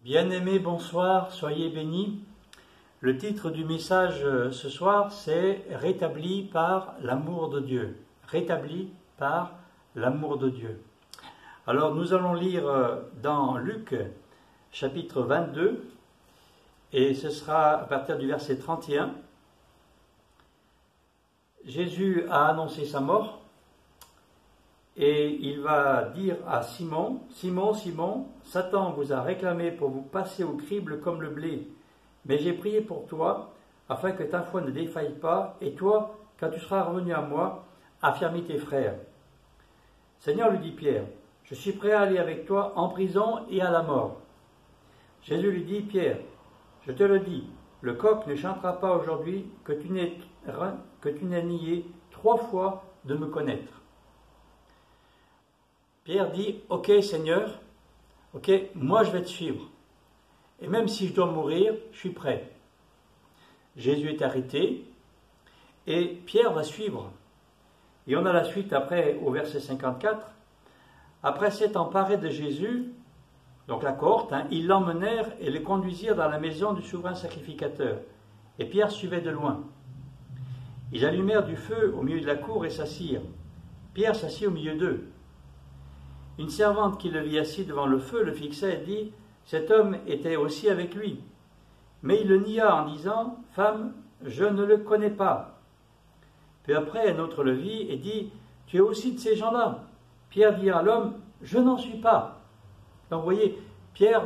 Bien-aimés, bonsoir, soyez bénis. Le titre du message ce soir, c'est « Rétabli par l'amour de Dieu ». Rétabli par l'amour de Dieu. Alors nous allons lire dans Luc, chapitre 22, et ce sera à partir du verset 31. Jésus a annoncé sa mort, et il va dire à Simon, « Simon, Simon, Satan vous a réclamé pour vous passer au crible comme le blé. Mais j'ai prié pour toi, afin que ta foi ne défaille pas, et toi, quand tu seras revenu à moi, affermis tes frères. » Seigneur, lui dit Pierre, « Je suis prêt à aller avec toi en prison et à la mort. » Jésus lui dit, « Pierre, je te le dis, le coq ne chantera pas aujourd'hui que tu n'aies nié 3 fois de me connaître. » Pierre dit, « Ok Seigneur, ok, moi je vais te suivre. Et même si je dois mourir, je suis prêt. » Jésus est arrêté et Pierre va suivre. Et on a la suite après au verset 54. Après s'être emparé de Jésus, donc la cohorte, ils l'emmenèrent et le conduisirent dans la maison du souverain sacrificateur. Et Pierre suivait de loin. Ils allumèrent du feu au milieu de la cour et s'assirent. Pierre s'assit au milieu d'eux. Une servante qui le vit assis devant le feu le fixa et dit, « Cet homme était aussi avec lui. » Mais il le nia en disant, « Femme, je ne le connais pas. » Puis après, un autre le vit et dit, « Tu es aussi de ces gens-là. » Pierre dit à l'homme, « Je n'en suis pas. » Donc vous voyez, Pierre,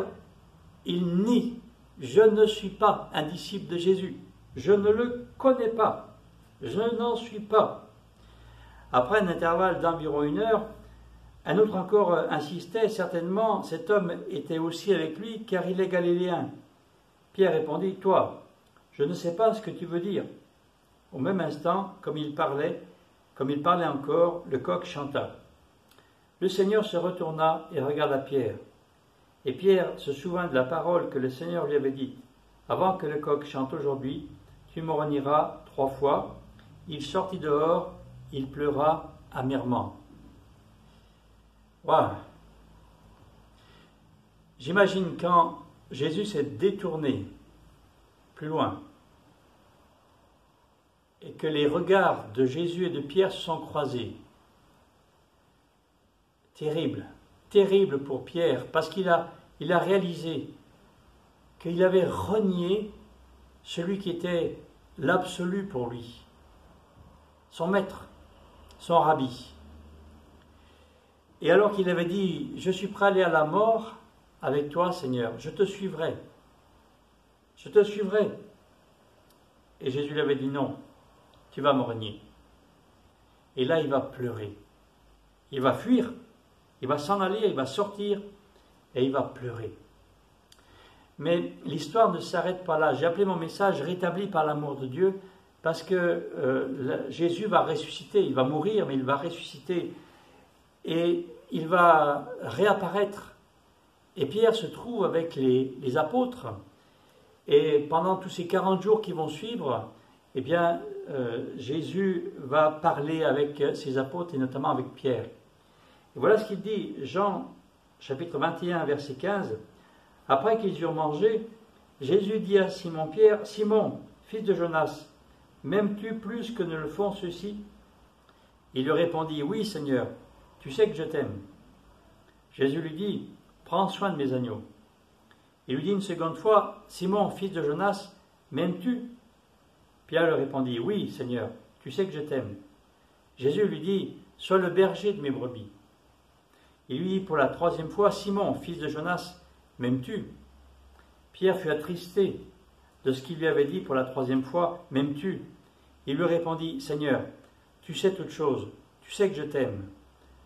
il nie, « Je ne suis pas un disciple de Jésus. Je ne le connais pas. Je n'en suis pas. » Après un intervalle d'environ 1 heure, un autre encore insistait, « Certainement, cet homme était aussi avec lui, car il est galiléen. » Pierre répondit, « Toi, je ne sais pas ce que tu veux dire. » Au même instant, comme il parlait encore, le coq chanta. Le Seigneur se retourna et regarda Pierre. Et Pierre se souvint de la parole que le Seigneur lui avait dite. « Avant que le coq chante aujourd'hui, tu me renieras 3 fois. » Il sortit dehors, il pleura amèrement. Voilà. J'imagine quand Jésus s'est détourné plus loin et que les regards de Jésus et de Pierre se sont croisés. Terrible, terrible pour Pierre, parce qu'il a réalisé qu'il avait renié celui qui était l'absolu pour lui, son maître, son rabbi. Et alors qu'il avait dit, « Je suis prêt à aller à la mort avec toi, Seigneur, je te suivrai. Je te suivrai. » Et Jésus lui avait dit, « Non, tu vas me renier. » Et là, il va pleurer. Il va fuir, il va s'en aller, il va sortir et il va pleurer. Mais l'histoire ne s'arrête pas là. J'ai appelé mon message « Rétabli par l'amour de Dieu » parce que Jésus va ressusciter. Il va mourir, mais il va ressusciter. Et il va réapparaître. Et Pierre se trouve avec les apôtres. Et pendant tous ces 40 jours qui vont suivre, eh bien, Jésus va parler avec ses apôtres et notamment avec Pierre. Et voilà ce qu'il dit, Jean, chapitre 21, verset 15. « Après qu'ils eurent mangé, Jésus dit à Simon-Pierre, « Simon, fils de Jonas, m'aimes-tu plus que ne le font ceux-ci » Il lui répondit, « Oui, Seigneur, tu sais que je t'aime. » Jésus lui dit, « Prends soin de mes agneaux. » Il lui dit une seconde fois, « Simon, fils de Jonas, m'aimes-tu » Pierre lui répondit, « Oui, Seigneur, tu sais que je t'aime. » Jésus lui dit, « Sois le berger de mes brebis. » Il lui dit pour la 3e fois, « Simon, fils de Jonas, m'aimes-tu » Pierre fut attristé de ce qu'il lui avait dit pour la 3e fois, « M'aimes-tu » Il lui répondit, « Seigneur, tu sais toutes choses, tu sais que je t'aime. »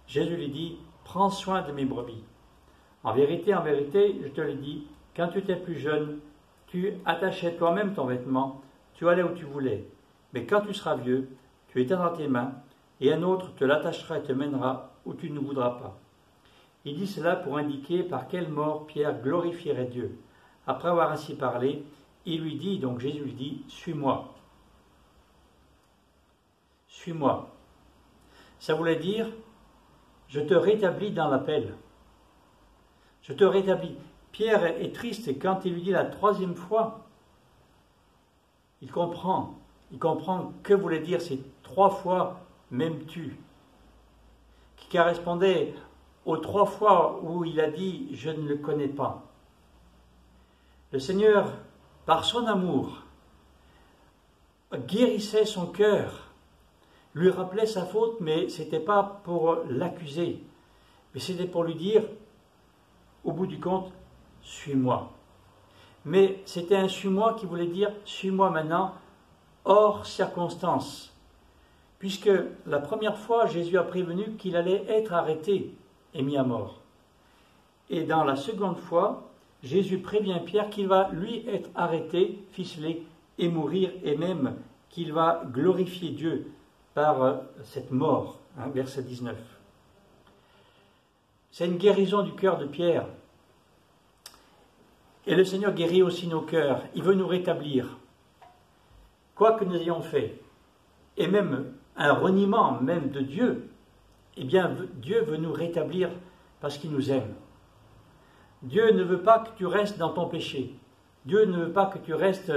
Jésus lui dit, « Prends soin de mes brebis. En vérité, je te le dis, quand tu étais plus jeune, tu attachais toi-même ton vêtement, tu allais où tu voulais. Mais quand tu seras vieux, tu étendras tes mains, et un autre te l'attachera et te mènera où tu ne voudras pas. » Il dit cela pour indiquer par quelle mort Pierre glorifierait Dieu. Après avoir ainsi parlé, il lui dit, donc Jésus lui dit, « Suis-moi. » Suis-moi. Ça voulait dire, je te rétablis dans l'appel. Je te rétablis. Pierre est triste et quand il lui dit la troisième fois, il comprend que voulait dire ces 3 fois m'aimes-tu, qui correspondait aux 3 fois où il a dit je ne le connais pas. Le Seigneur, par son amour, guérissait son cœur, lui rappelait sa faute, mais ce n'était pas pour l'accuser, mais c'était pour lui dire, au bout du compte, suis-moi. Mais c'était un suis-moi qui voulait dire, suis-moi maintenant, hors circonstance. Puisque la première fois, Jésus a prévenu qu'il allait être arrêté et mis à mort. Et dans la seconde fois, Jésus prévient Pierre qu'il va lui être arrêté, ficelé et mourir, et même qu'il va glorifier Dieu par cette mort. Verset 19. C'est une guérison du cœur de Pierre. Et le Seigneur guérit aussi nos cœurs. Il veut nous rétablir. Quoi que nous ayons fait, et même un reniement même de Dieu, eh bien Dieu veut nous rétablir parce qu'il nous aime. Dieu ne veut pas que tu restes dans ton péché. Dieu ne veut pas que tu restes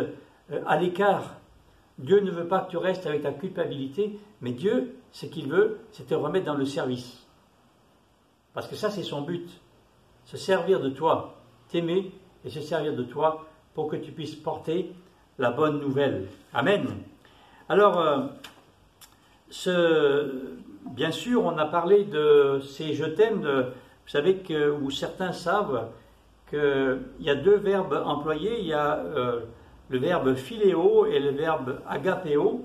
à l'écart. Dieu ne veut pas que tu restes avec ta culpabilité, mais Dieu, ce qu'il veut, c'est te remettre dans le service. Parce que ça, c'est son but. Se servir de toi, t'aimer et se servir de toi pour que tu puisses porter la bonne nouvelle. Amen. Alors, bien sûr, on a parlé de ces je t'aime. Vous savez où certains savent qu'il y a 2 verbes employés. Il y a le verbe philéo et le verbe agapéo.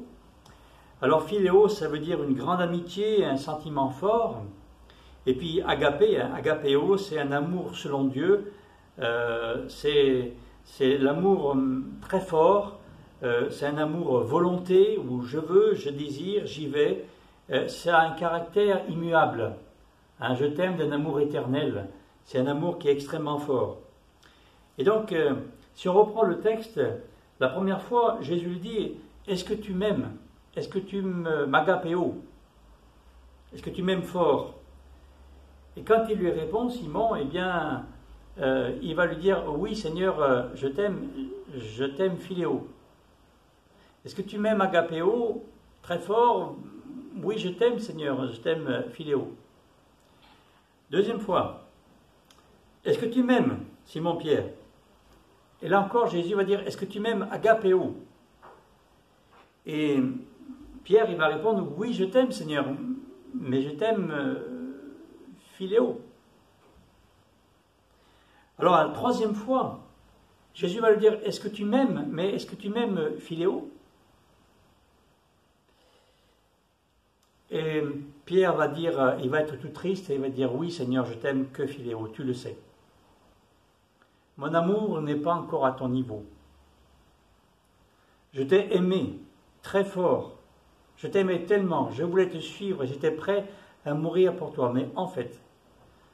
Alors philéo, ça veut dire une grande amitié, un sentiment fort. Et puis agapéo, c'est un amour selon Dieu. C'est l'amour très fort. C'est un amour volonté, où je veux, je désire, j'y vais. Ça a un caractère immuable. Un je t'aime d'un amour éternel. C'est un amour qui est extrêmement fort. Et donc, si on reprend le texte, la première fois, Jésus lui dit, est-ce que tu m'aimes? Est-ce que tu m'agapéo? Est-ce que tu m'aimes fort? Et quand il lui répond, Simon, eh bien, il va lui dire, oui Seigneur, je t'aime philéo. Est-ce que tu m'aimes agapéo? Très fort, oui je t'aime Seigneur, je t'aime philéo. Deuxième fois, est-ce que tu m'aimes, Simon-Pierre? Et là encore, Jésus va dire, est-ce que tu m'aimes agapéo? Et Pierre, il va répondre, oui, je t'aime, Seigneur, mais je t'aime philéo. Alors, la troisième fois, Jésus va lui dire, est-ce que tu m'aimes, mais est-ce que tu m'aimes philéo? Et Pierre va dire, il va être tout triste et il va dire, oui, Seigneur, je t'aime que philéo, tu le sais. Mon amour n'est pas encore à ton niveau. Je t'ai aimé très fort. Je t'aimais tellement. Je voulais te suivre. J'étais prêt à mourir pour toi. Mais en fait,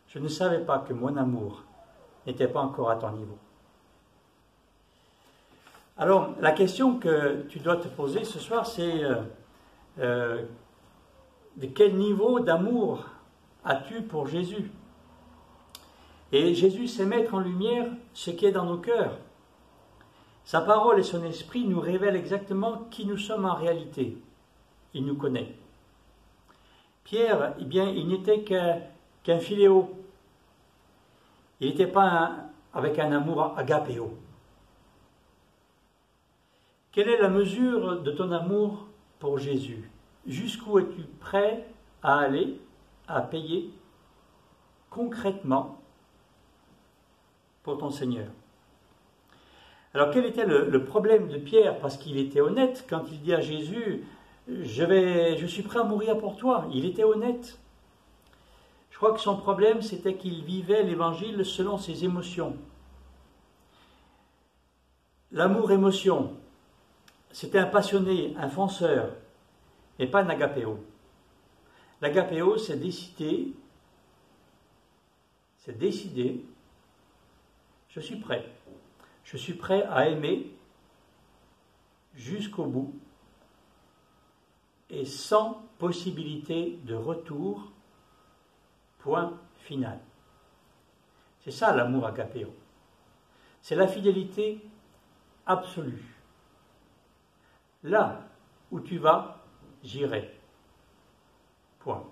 je ne savais pas que mon amour n'était pas encore à ton niveau. Alors, la question que tu dois te poser ce soir, c'est de quel niveau d'amour as-tu pour Jésus? Et Jésus sait mettre en lumière ce qui est dans nos cœurs. Sa parole et son esprit nous révèlent exactement qui nous sommes en réalité. Il nous connaît. Pierre, eh bien, il n'était qu'un philéo. Il n'était pas avec un amour agapéo. Quelle est la mesure de ton amour pour Jésus? Jusqu'où es-tu prêt à aller, à payer concrètement pour ton Seigneur? Alors quel était le problème de Pierre? Parce qu'il était honnête quand il dit à Jésus, je suis prêt à mourir pour toi. Il était honnête. Je crois que son problème, c'était qu'il vivait l'évangile selon ses émotions. L'amour-émotion, c'était un passionné, un fonceur, et pas un agapéo. L'agapéo, c'est décider, je suis prêt. Je suis prêt à aimer jusqu'au bout et sans possibilité de retour, point final. C'est ça l'amour agapéo. c'est la fidélité absolue. Là où tu vas, j'irai. Point.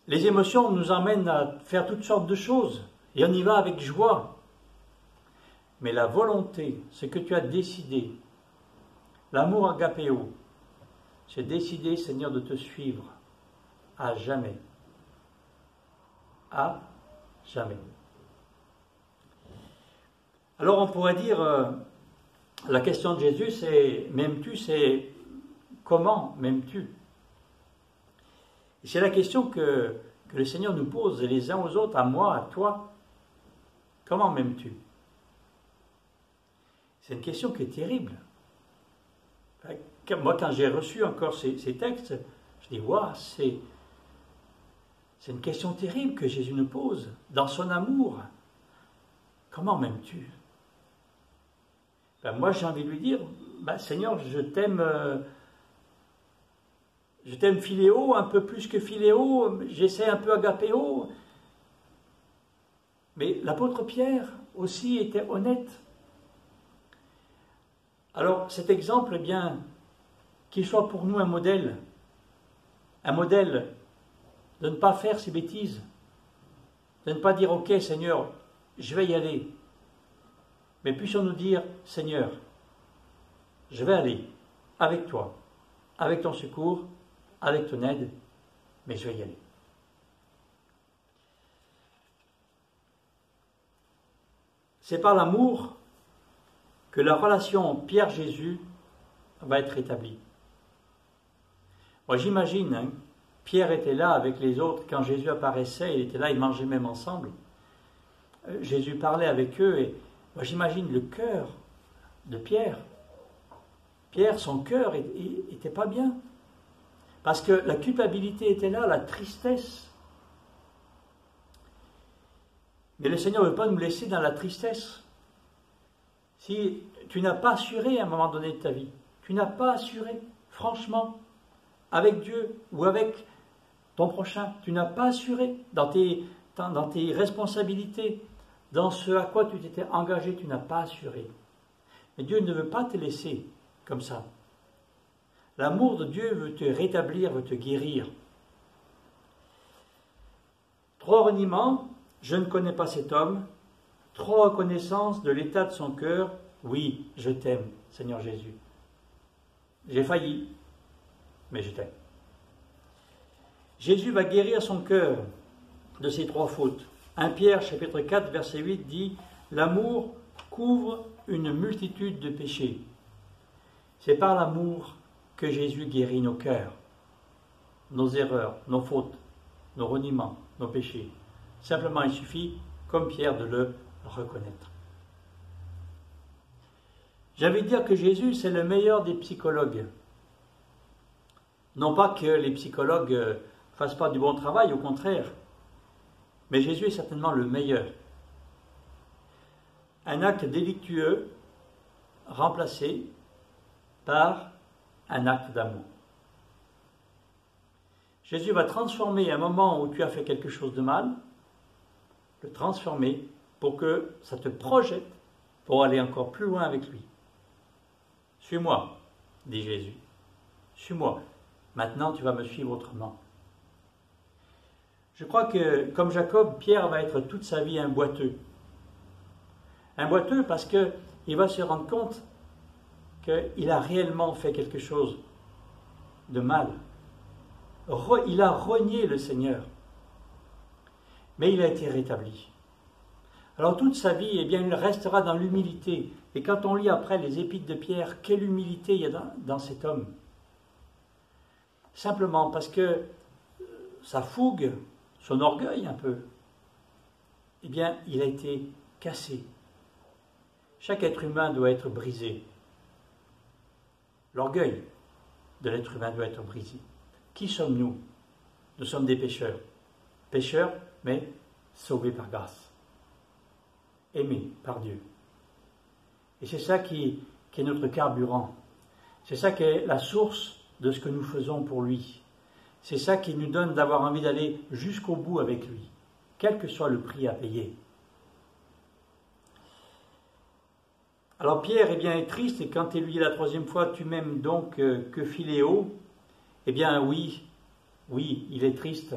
Les émotions nous emmènent à faire toutes sortes de choses, et on y va avec joie. Mais la volonté, ce que tu as décidé, l'amour agapéo, c'est décider, Seigneur, de te suivre à jamais. À jamais. Alors on pourrait dire, la question de Jésus, c'est m'aimes-tu, c'est comment m'aimes-tu? Et c'est la question que le Seigneur nous pose les uns aux autres, à moi, à toi. Comment m'aimes-tu? C'est une question qui est terrible. Moi, quand j'ai reçu encore ces textes, je dis, waouh, c'est une question terrible que Jésus nous pose dans son amour. Comment m'aimes-tu? Moi, j'ai envie de lui dire, Seigneur, je t'aime philéo, un peu plus que philéo, j'essaie un peu agapéo. Mais l'apôtre Pierre aussi était honnête. Alors, cet exemple, eh bien, qu'il soit pour nous un modèle de ne pas faire ces bêtises, de ne pas dire, ok Seigneur, je vais y aller, mais puissions-nous dire, Seigneur, je vais aller avec toi, avec ton secours, avec ton aide, mais je vais y aller. C'est par l'amour que la relation Pierre-Jésus va être établie. Moi j'imagine, Pierre était là avec les autres quand Jésus apparaissait, il était là, ils mangeaient même ensemble. Jésus parlait avec eux et moi j'imagine le cœur de Pierre. Pierre, son cœur n'était pas bien. Parce que la culpabilité était là, la tristesse. Mais le Seigneur ne veut pas nous laisser dans la tristesse. Si tu n'as pas assuré à un moment donné de ta vie, tu n'as pas assuré, franchement, avec Dieu ou avec ton prochain, tu n'as pas assuré dans tes responsabilités, dans ce à quoi tu t'étais engagé, tu n'as pas assuré. Mais Dieu ne veut pas te laisser comme ça. L'amour de Dieu veut te rétablir, veut te guérir. 3 reniements, je ne connais pas cet homme. 3 reconnaissances de l'état de son cœur, oui, je t'aime, Seigneur Jésus. J'ai failli, mais je t'aime. Jésus va guérir son cœur de ces 3 fautes. 1 Pierre chapitre 4 verset 8 dit « L'amour couvre une multitude de péchés. » C'est par l'amour que Jésus guérit nos cœurs, nos erreurs, nos fautes, nos reniements, nos péchés. Simplement, il suffit, comme Pierre, de le reconnaître. J'ai envie de dire que Jésus, c'est le meilleur des psychologues. Non pas que les psychologues ne fassent pas du bon travail, au contraire. Mais Jésus est certainement le meilleur. Un acte délictueux remplacé par un acte d'amour. Jésus va transformer un moment où tu as fait quelque chose de mal, le transformer pour que ça te projette pour aller encore plus loin avec lui. Suis-moi, dit Jésus. Suis-moi. Maintenant, tu vas me suivre autrement. Je crois que, comme Jacob, Pierre va être toute sa vie un boiteux. Un boiteux parce qu'il va se rendre compte qu'il a réellement fait quelque chose de mal. Il a renié le Seigneur. Mais il a été rétabli. Alors toute sa vie, eh bien, il restera dans l'humilité. Et quand on lit après les épîtres de Pierre, quelle humilité il y a dans cet homme. Simplement parce que sa fougue, son orgueil un peu, eh bien, il a été cassé. Chaque être humain doit être brisé. L'orgueil de l'être humain doit être brisé. Qui sommes-nous? Nous sommes des pécheurs. Pécheurs, mais sauvés par grâce. Aimés par Dieu. Et c'est ça qui est notre carburant. C'est ça qui est la source de ce que nous faisons pour lui. C'est ça qui nous donne d'avoir envie d'aller jusqu'au bout avec lui, quel que soit le prix à payer. Alors Pierre est triste, et quand il lui dit la troisième fois, tu m'aimes donc que Philéo, oui, il est triste.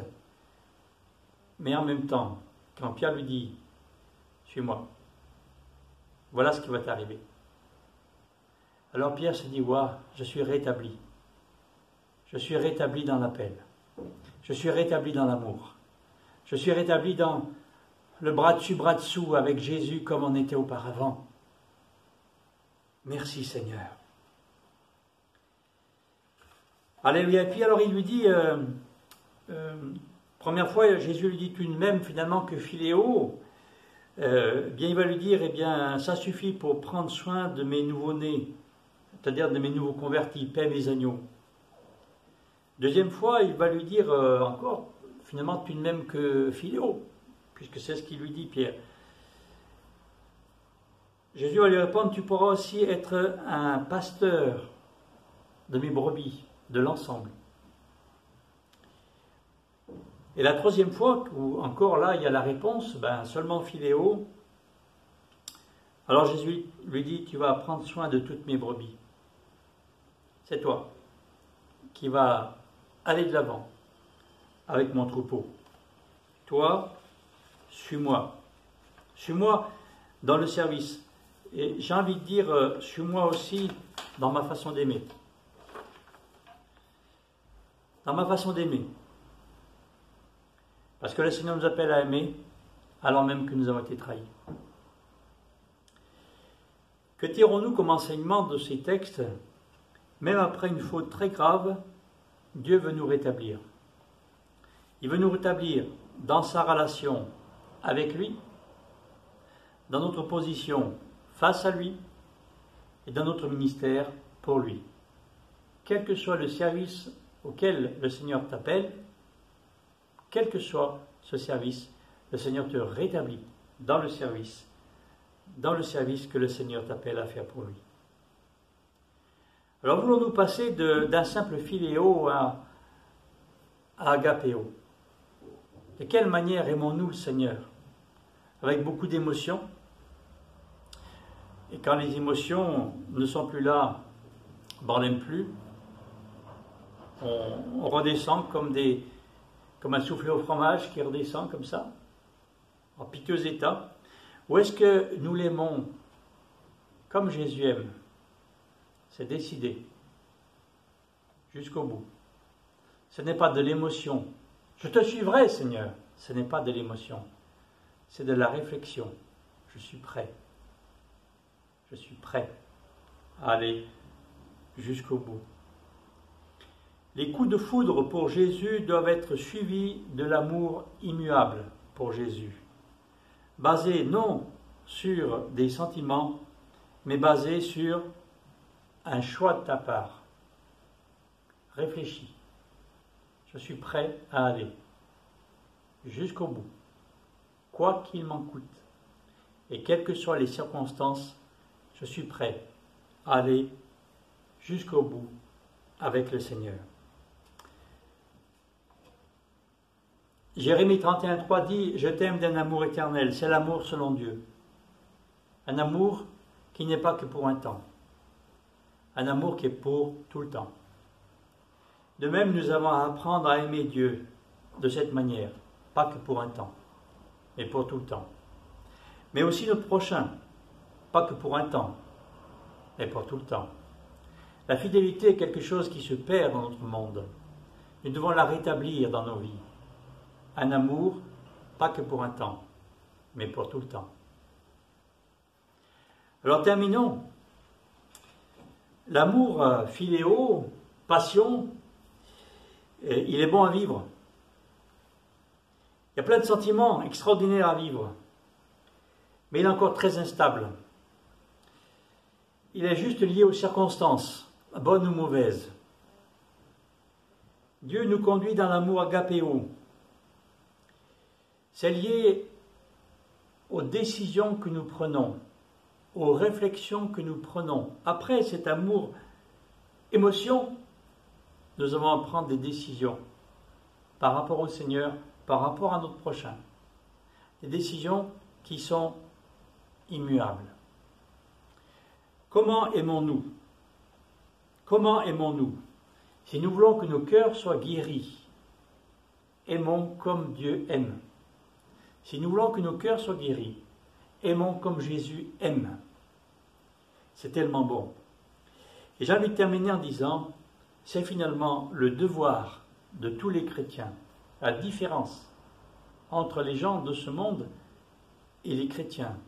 Mais en même temps, quand Pierre lui dit, suis-moi, voilà ce qui va t'arriver. Alors Pierre se dit, je suis rétabli. Je suis rétabli dans l'appel. Je suis rétabli dans l'amour. Je suis rétabli dans le bras dessus, bras dessous avec Jésus comme on était auparavant. Merci Seigneur. Alléluia. Et puis alors il lui dit, première fois Jésus lui dit, tu ne m'aimes finalement que Philéo. Il va lui dire, ça suffit pour prendre soin de mes nouveaux-nés, c'est-à-dire de mes nouveaux convertis, paie mes agneaux. Deuxième fois, il va lui dire encore, finalement, tu ne m'aimes que Philéo, puisque c'est ce qu'il lui dit, Pierre. Jésus va lui répondre, tu pourras aussi être un pasteur de mes brebis, de l'ensemble. Et la troisième fois, où encore là, il y a la réponse, seulement Philéo. Alors Jésus lui dit, tu vas prendre soin de toutes mes brebis. C'est toi qui vas aller de l'avant avec mon troupeau. Toi, suis-moi. Suis-moi dans le service. Et j'ai envie de dire, suis-moi aussi dans ma façon d'aimer. Dans ma façon d'aimer. Parce que le Seigneur nous appelle à aimer, alors même que nous avons été trahis. Que tirons-nous comme enseignement de ces textes? Même après une faute très grave, Dieu veut nous rétablir. Il veut nous rétablir dans sa relation avec lui, dans notre position face à lui et dans notre ministère pour lui. Quel que soit le service auquel le Seigneur t'appelle, quel que soit ce service, le Seigneur te rétablit dans le service que le Seigneur t'appelle à faire pour lui. Alors voulons-nous passer d'un simple philéo à agapéo? De quelle manière aimons-nous le Seigneur? Avec beaucoup d'émotions. Et quand les émotions ne sont plus là, on n'aime plus. On redescend comme un soufflé au fromage qui redescend comme ça, en piteux état. Ou est-ce que nous l'aimons comme Jésus aime? C'est décidé, jusqu'au bout. Ce n'est pas de l'émotion. Je te suivrai, Seigneur. Ce n'est pas de l'émotion. C'est de la réflexion. Je suis prêt. Je suis prêt à aller jusqu'au bout. Les coups de foudre pour Jésus doivent être suivis de l'amour immuable pour Jésus, basé non sur des sentiments, mais basé sur un choix de ta part. Réfléchis. Je suis prêt à aller jusqu'au bout, quoi qu'il m'en coûte. Et quelles que soient les circonstances, je suis prêt à aller jusqu'au bout avec le Seigneur. Jérémie 31,3 dit « Je t'aime d'un amour éternel ». C'est l'amour selon Dieu. Un amour qui n'est pas que pour un temps. Un amour qui est pour tout le temps. De même, nous avons à apprendre à aimer Dieu de cette manière. Pas que pour un temps, mais pour tout le temps. Mais aussi notre prochain. Pas que pour un temps, mais pour tout le temps. La fidélité est quelque chose qui se perd dans notre monde. Nous devons la rétablir dans nos vies. Un amour, pas que pour un temps, mais pour tout le temps. Alors terminons. L'amour philéo, passion, il est bon à vivre. Il y a plein de sentiments extraordinaires à vivre, mais il est encore très instable. Il est juste lié aux circonstances, bonnes ou mauvaises. Dieu nous conduit dans l'amour agapéo. C'est lié aux décisions que nous prenons, aux réflexions que nous prenons. Après cet amour émotion, nous avons à prendre des décisions par rapport au Seigneur, par rapport à notre prochain. Des décisions qui sont immuables. Comment aimons-nous? Comment aimons-nous? Si nous voulons que nos cœurs soient guéris, aimons comme Dieu aime. Si nous voulons que nos cœurs soient guéris, aimons comme Jésus aime. C'est tellement bon. Et j'ai envie de terminer en disant, c'est finalement le devoir de tous les chrétiens, la différence entre les gens de ce monde et les chrétiens.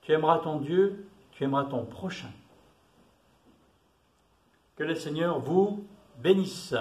Tu aimeras ton Dieu, tu aimeras ton prochain. Que le Seigneur vous bénisse.